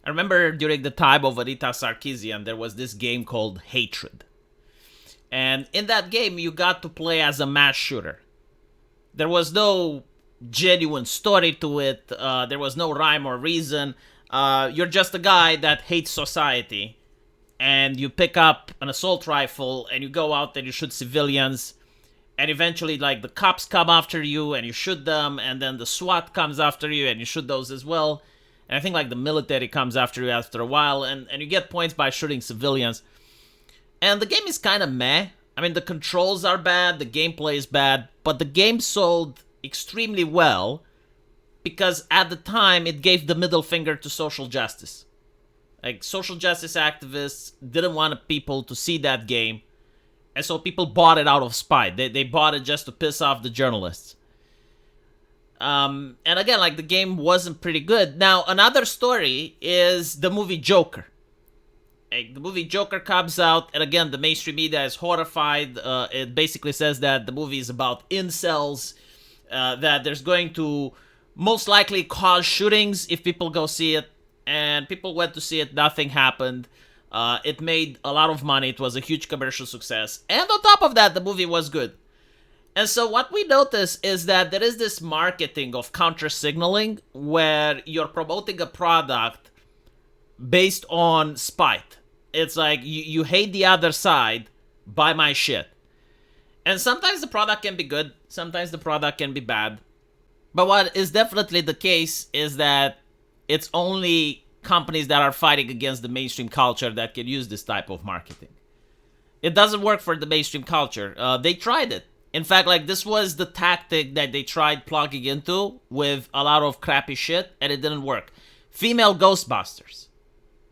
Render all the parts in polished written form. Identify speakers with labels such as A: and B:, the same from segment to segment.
A: I remember during the time of Anita Sarkeesian, there was this game called Hatred. And in that game, you got to play as a mass shooter. There was no genuine story to it. There was no rhyme or reason. You're just a guy that hates society. And you pick up an assault rifle and you go out and you shoot civilians. And eventually, like, the cops come after you and you shoot them. And then the SWAT comes after you and you shoot those as well. And I think, like, the military comes after you after a while. And you get points by shooting civilians. And the game is kind of meh. I mean, the controls are bad, the gameplay is bad, but the game sold extremely well because at the time it gave the middle finger to social justice. Like, social justice activists didn't want people to see that game, and so people bought it out of spite. They bought it just to piss off the journalists. And again, like, the game wasn't pretty good. Now, another story is the movie Joker. The movie Joker comes out, and again, the mainstream media is horrified. It basically says that the movie is about incels, that there's going to most likely cause shootings if people go see it, and people went to see it, nothing happened. It made a lot of money, it was a huge commercial success, and on top of that, the movie was good. And so what we notice is that there is this marketing of counter-signaling where you're promoting a product based on spite. It's like, you hate the other side, buy my shit. And sometimes the product can be good, sometimes the product can be bad. But what is definitely the case is that it's only companies that are fighting against the mainstream culture that can use this type of marketing. It doesn't work for the mainstream culture. They tried it. In fact, like, this was the tactic that they tried plugging into with a lot of crappy shit, and it didn't work. Female Ghostbusters.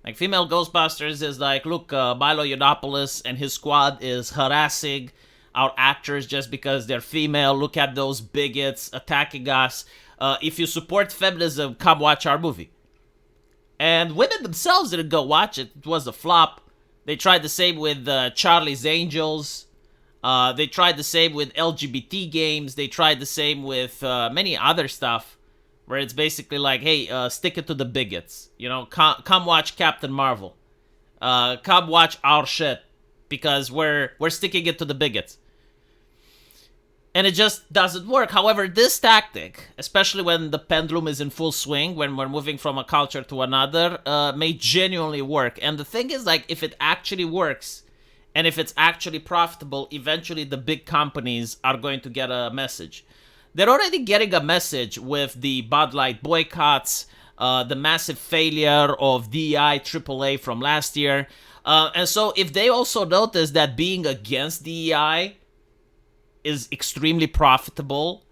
A: Like, female Ghostbusters is like, look, Milo Yiannopoulos and his squad is harassing our actors just because they're female. Look at those bigots attacking us. If you support feminism, come watch our movie. And women themselves didn't go watch it. It was a flop. They tried the same with Charlie's Angels. They tried the same with LGBT games. They tried the same with many other stuff. Where it's basically like, hey, stick it to the bigots. You know, come watch Captain Marvel. Come watch our shit. Because we're sticking it to the bigots. And it just doesn't work. However, this tactic, especially when the pendulum is in full swing, when we're moving from a culture to another, may genuinely work. And the thing is, like, if it actually works, and if it's actually profitable, eventually the big companies are going to get a message. They're already getting a message with the Bud Light boycotts, the massive failure of DEI AAA from last year. And so if they also notice that being against DEI is extremely profitable,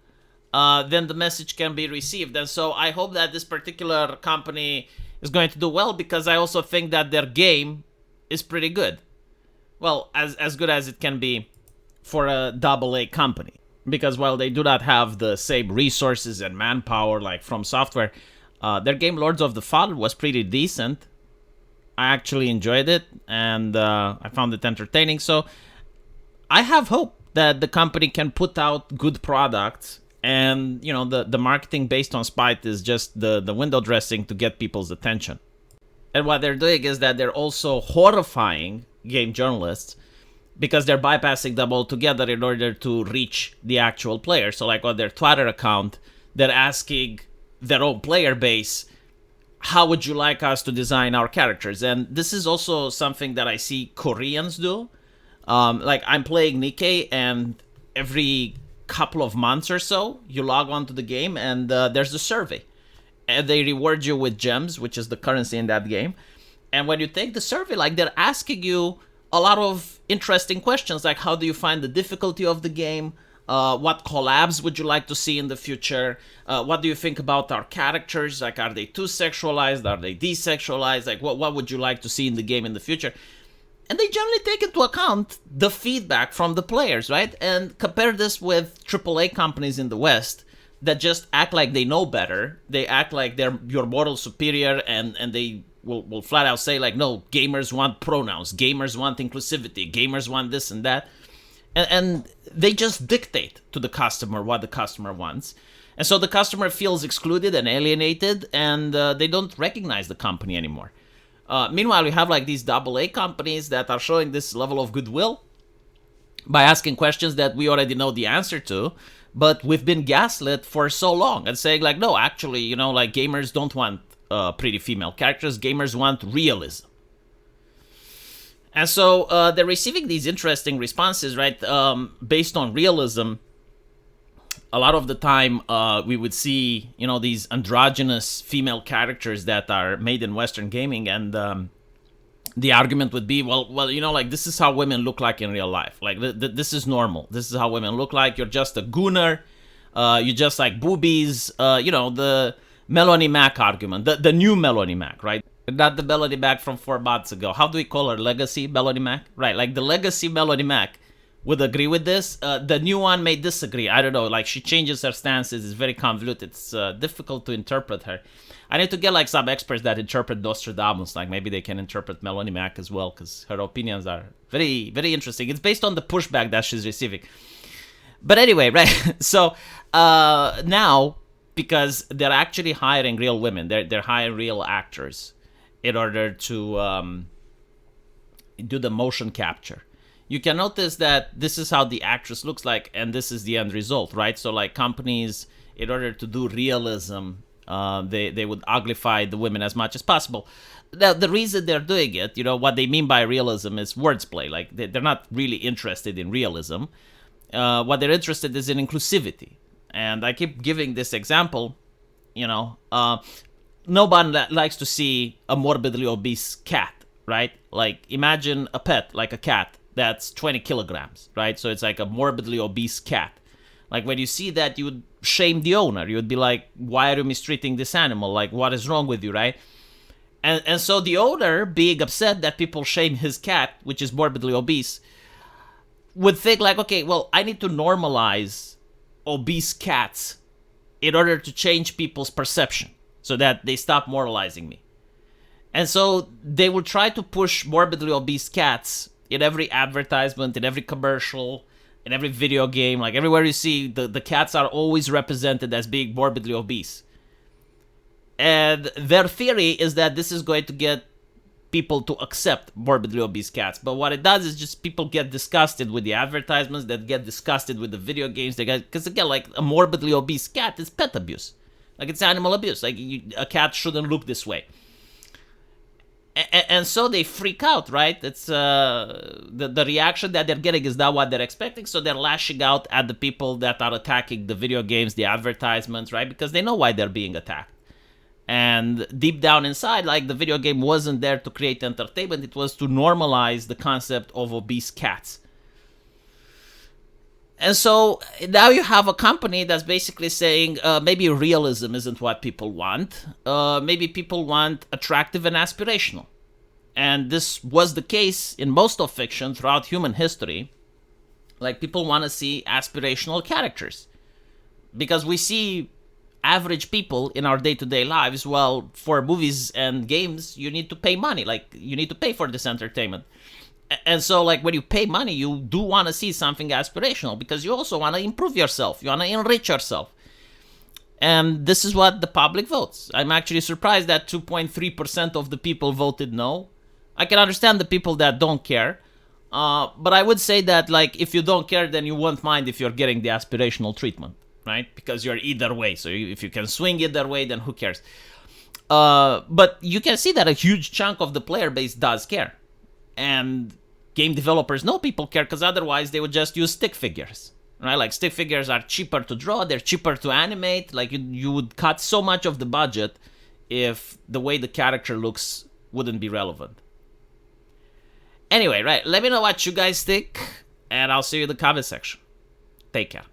A: then the message can be received. And so I hope that this particular company is going to do well, because I also think that their game is pretty good. Well, as good as it can be for a AA company. Because while they do not have the same resources and manpower like From Software, their game Lords of the Fallen was pretty decent. I actually enjoyed it, and I found it entertaining. So I have hope that the company can put out good products, and, you know, the marketing based on spite is just the window dressing to get people's attention. And what they're doing is that they're also horrifying game journalists, because they're bypassing them altogether in order to reach the actual player. So, like, on their Twitter account, they're asking their own player base, how would you like us to design our characters? And this is also something that I see Koreans do. Like, I'm playing Nikkei, and every couple of months or so, you log on to the game, and there's a survey. And they reward you with gems, which is the currency in that game. And when you take the survey, like, they're asking you a lot of interesting questions, like, how do you find the difficulty of the game? What collabs would you like to see in the future? What do you think about our characters? Like, are they too sexualized? Are they desexualized? Like, what would you like to see in the game in the future? And they generally take into account the feedback from the players, right? And compare this with AAA companies in the West that just act like they know better. They act like they're your moral superior, and they will flat out say, like, no, gamers want pronouns, gamers want inclusivity, gamers want this and that. And they just dictate to the customer what the customer wants. And so the customer feels excluded and alienated, and they don't recognize the company anymore. Meanwhile, you have like these AA companies that are showing this level of goodwill by asking questions that we already know the answer to, but we've been gaslit for so long and saying like, no, actually, like gamers don't want pretty female characters. Gamers want realism. And so they're receiving these interesting responses, right? Based on realism. A lot of the time, we would see, these androgynous female characters that are made in Western gaming, and the argument would be, well, like this is how women look like in real life. Like this is normal. This is how women look like. You're just a gooner. You just like boobies. The Melanie Mac argument, the new Melanie Mac, right? Not the Melanie Mac from 4 months ago. How do we call her? Legacy Melanie Mac, right? Like the legacy Melanie Mac would agree with this. The new one may disagree. I don't know. Like she changes her stances. It's very convoluted. It's difficult to interpret her. I need to get like some experts that interpret Nostradamus. Like maybe they can interpret Melanie Mac as well, because her opinions are very, very interesting. It's based on the pushback that she's receiving. But anyway, right? So now, because they're actually hiring real women, they're hiring real actors in order to do the motion capture. You can notice that this is how the actress looks like, and this is the end result, right? So like companies, in order to do realism, they would uglify the women as much as possible. The reason they're doing it, what they mean by realism is wordplay. Like they're not really interested in realism. What they're interested is in inclusivity. And I keep giving this example, nobody likes to see a morbidly obese cat, right? Like imagine a pet, like a cat, that's 20 kilograms, right? So it's like a morbidly obese cat. Like when you see that, you would shame the owner. You would be like, why are you mistreating this animal? Like what is wrong with you, right? And so the owner, being upset that people shame his cat, which is morbidly obese, would think like, okay, well, I need to normalize obese cats in order to change people's perception so that they stop moralizing me. And so they will try to push morbidly obese cats in every advertisement, in every commercial, in every video game. Like everywhere you see, the cats are always represented as being morbidly obese. And their theory is that this is going to get people to accept morbidly obese cats. But what it does is just people get disgusted with the advertisements, that get disgusted with the video games. Because again, like a morbidly obese cat is pet abuse. Like it's animal abuse. Like a cat shouldn't look this way. And so they freak out, right? It's the reaction that they're getting is not what they're expecting. So they're lashing out at the people that are attacking the video games, the advertisements, right? Because they know why they're being attacked. And deep down inside, like the video game wasn't there to create entertainment. It was to normalize the concept of obese cats. And so now you have a company that's basically saying maybe realism isn't what people want. Maybe people want attractive and aspirational. And this was the case in most of fiction throughout human history. Like people want to see aspirational characters. Because we see average people in our day-to-day lives. Well, for movies and games, you need to pay money. Like you need to pay for this entertainment. And so, like, when you pay money, you do want to see something aspirational because you also want to improve yourself. You want to enrich yourself. And this is what the public votes. I'm actually surprised that 2.3% of the people voted no. I can understand the people that don't care. But I would say that, like, if you don't care, then you won't mind if you're getting the aspirational treatment, right? Because you're either way. So if you can swing either way, then who cares? But you can see that a huge chunk of the player base does care. And game developers know people care because otherwise they would just use stick figures, right? Like stick figures are cheaper to draw, they're cheaper to animate. Like you would cut so much of the budget if the way the character looks wouldn't be relevant. Anyway, right, let me know what you guys think, and I'll see you in the comment section. Take care.